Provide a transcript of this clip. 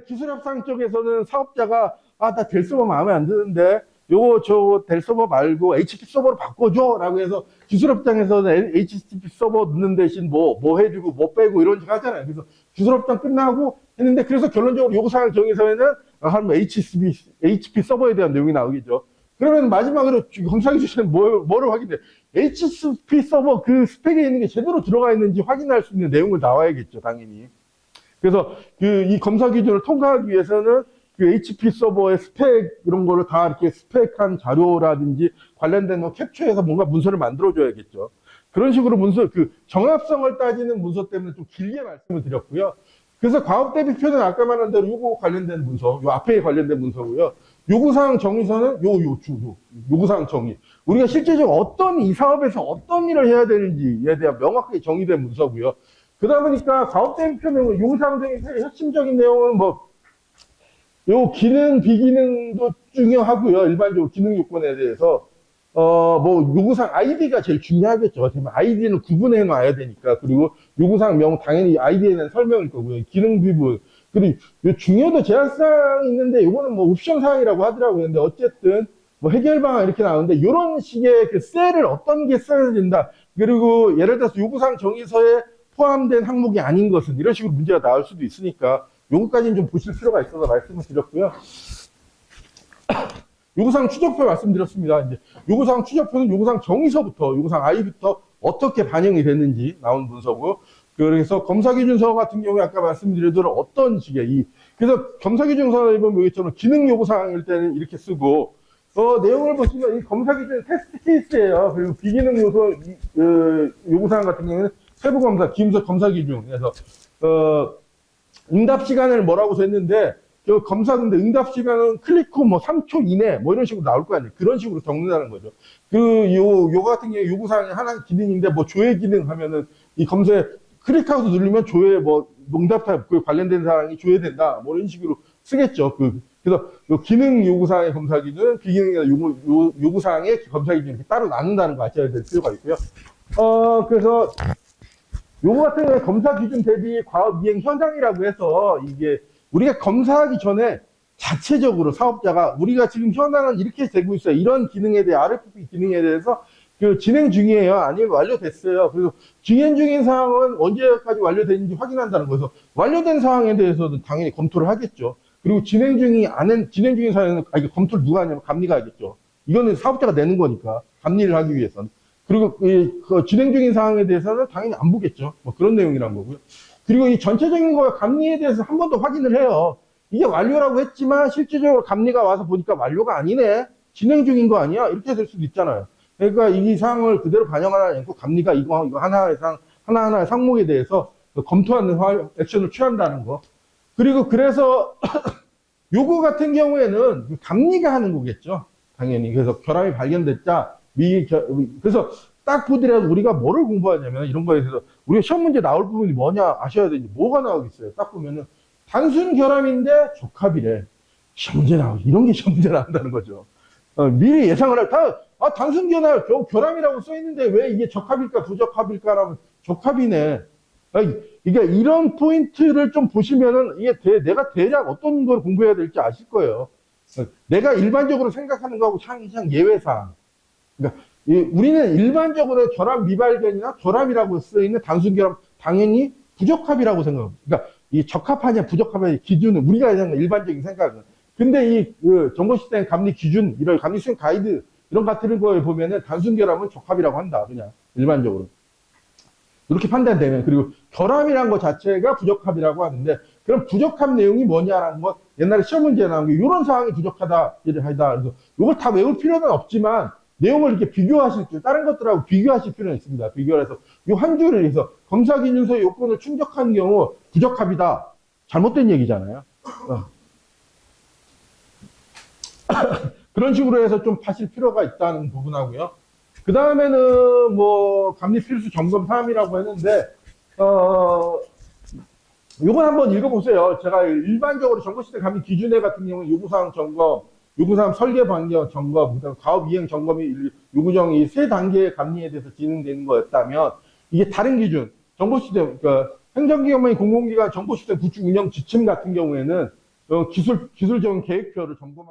기술협상 쪽에서는 사업자가 나 델 서버 마음에 안 드는데 요거 저 델 서버 말고 HTTP 서버로 바꿔줘 라고 해서 기술협상에서는 HTTP 서버 넣는 대신 뭐 해주고 뭐 빼고 이런 식으로 하잖아요. 그래서 기술협상 끝나고 했는데 그래서 결론적으로 요구사항 정의서에는 한 HTTP 서버에 대한 내용이 나오겠죠. 그러면 마지막으로 검사기 주시는 뭐를 확인해? HTTP 서버 그 스펙에 있는 게 제대로 들어가 있는지 확인할 수 있는 내용을 나와야겠죠, 당연히. 그래서 이 검사 기준을 통과하기 위해서는 그 HP 서버의 스펙 이런 거를 다 이렇게 스펙한 자료라든지 관련된 거 캡처해서 뭔가 문서를 만들어줘야겠죠. 그런 식으로 문서, 정합성을 따지는 문서 때문에 좀 길게 말씀을 드렸고요. 그래서 과업대비표는 아까 말한 대로 요거 관련된 문서, 요 앞에 관련된 문서고요. 요구사항 정의서는 요구사항 정의. 우리가 실제적으로 이 사업에서 어떤 일을 해야 되는지에 대한 명확하게 정의된 문서고요. 그러다 보니까 과업대비표 내용은 요구사항 정의서의 핵심적인 내용은 요 기능, 비기능도 중요하고요. 일반적으로 기능 요건에 대해서. 요구사항 아이디가 제일 중요하겠죠. 아이디는 구분해 놔야 되니까. 그리고 요구사항 당연히 아이디에 대한 설명일 거고요. 기능 부분. 그리고 중요도 제한사항이 있는데, 요거는 옵션 사항이라고 하더라고요. 근데 어쨌든, 해결 방안 이렇게 나오는데, 요런 식의 그 셀을 어떤 게 써야 된다. 그리고 예를 들어서 요구사항 정의서에 포함된 항목이 아닌 것은 이런 식으로 문제가 나올 수도 있으니까, 요거까지는 좀 보실 필요가 있어서 말씀을 드렸고요. 요구사항 추적표 말씀드렸습니다. 이제 요구사항 추적표는 요구사항 정의서부터, 요구사항 I부터 어떻게 반영이 됐는지 나온 문서고, 그래서 검사기준서 같은 경우에 아까 말씀드린 대로 어떤 식의 그래서 검사기준서에 보면 여기처럼 기능 요구사항일 때는 이렇게 쓰고, 내용을 보시면 이 검사기준 테스트 케이스예요. 그리고 비기능 요구사항 같은 경우에는 세부검사, 기임서 검사기준. 그래서, 응답 시간을 뭐라고 썼는데, 검사인데 응답 시간은 클릭 후 3초 이내 이런 식으로 나올 거 아니에요. 그런 식으로 적는다는 거죠. 요 같은 경우에 요구사항이 하나 기능인데 조회 기능 하면은 이 검사에 클릭하고 누르면 조회 응답 관련된 사항이 조회된다. 이런 식으로 쓰겠죠. 그래서 요 기능 요구사항의 검사 기준, 비기능 요구사항의 검사 기준 이렇게 따로 나눈다는 거 아셔야 될 필요가 있고요. 그래서 요거 같은 경우에 검사 기준 대비 과업 이행 현황이라고 해서 이게 우리가 검사하기 전에 자체적으로 사업자가 우리가 지금 현황은 이렇게 되고 있어요. 이런 기능에 대해 RFP 기능에 대해서 진행 중이에요. 아니면 완료됐어요. 그래서 진행 중인 사항은 언제까지 완료됐는지 확인한다는 거죠. 완료된 사항에 대해서는 당연히 검토를 하겠죠. 그리고 진행 중인 사항에는 이게 검토를 누가 하냐면 감리가 하겠죠. 이거는 사업자가 내는 거니까 감리를 하기 위해서는. 그리고 진행 중인 사항에 대해서는 당연히 안 보겠죠. 그런 내용이란 거고요. 그리고 이 전체적인 거 감리에 대해서 한 번 더 확인을 해요. 이게 완료라고 했지만 실질적으로 감리가 와서 보니까 완료가 아니네. 진행 중인 거 아니야? 이렇게 될 수도 있잖아요. 그러니까 이 사항을 그대로 반영하지 않고 감리가 이거 하나하나의 상목에 대해서 검토하는 액션을 취한다는 거. 그리고 그래서 요거 같은 경우에는 감리가 하는 거겠죠. 당연히. 그래서 결함이 발견됐자 그래서 딱 보더라도 우리가 뭐를 공부하냐면 이런 거에 대해서 우리가 시험 문제 나올 부분이 뭐냐 아셔야 되는지 뭐가 나오겠어요. 딱 보면은 단순 결함인데 적합이래. 시험 문제 이런 게 시험 문제 나온다는 거죠. 미리 예상을 단순 결함이라고 써 있는데 왜 이게 적합일까 부적합일까라면 적합이네. 그러니까 이런 포인트를 좀 보시면은 이게 내가 대략 어떤 걸 공부해야 될지 아실 거예요. 내가 일반적으로 생각하는 거하고 상상 예외사항. 그러니까 우리는 일반적으로 결함 미발견이나 결함이라고 쓰여있는 단순 결함 당연히 부적합이라고 생각합니다. 그러니까 이 적합하냐 부적합하냐 기준은 우리가 일반적인 생각은. 근데 정보 시스템 감리 기준, 이런 감리 수행 가이드 이런 같은 거에 보면은 단순 결함은 적합이라고 한다. 그냥 일반적으로. 이렇게 판단되면. 그리고 결함이란 것 자체가 부적합이라고 하는데 그럼 부적합 내용이 뭐냐라는 거 옛날에 시험 문제에 나온 게 이런 사항이 부적하다. 그래서 이걸 다 외울 필요는 없지만 내용을 이렇게 다른 것들하고 비교하실 필요는 있습니다. 비교해서 이 한 줄을 해서 검사기준서의 요건을 충족한 경우 부적합이다. 잘못된 얘기잖아요. 그런 식으로 해서 좀 파실 필요가 있다는 부분하고요. 그 다음에는 감리 필수 점검 사항이라고 했는데, 요건 한번 읽어보세요. 제가 일반적으로 정보시스템 감리 기준에 같은 경우는 요구사항 점검, 요구사항 설계 변경 점검, 그다음 가업 이행 점검이 요구정이 세 단계의 감리에 대해서 진행되는 거였다면 이게 다른 기준, 정보시스템, 그러니까 행정기관만이 공공기관 정보시스템 구축 운영 지침 같은 경우에는 기술적인 계획표를 점검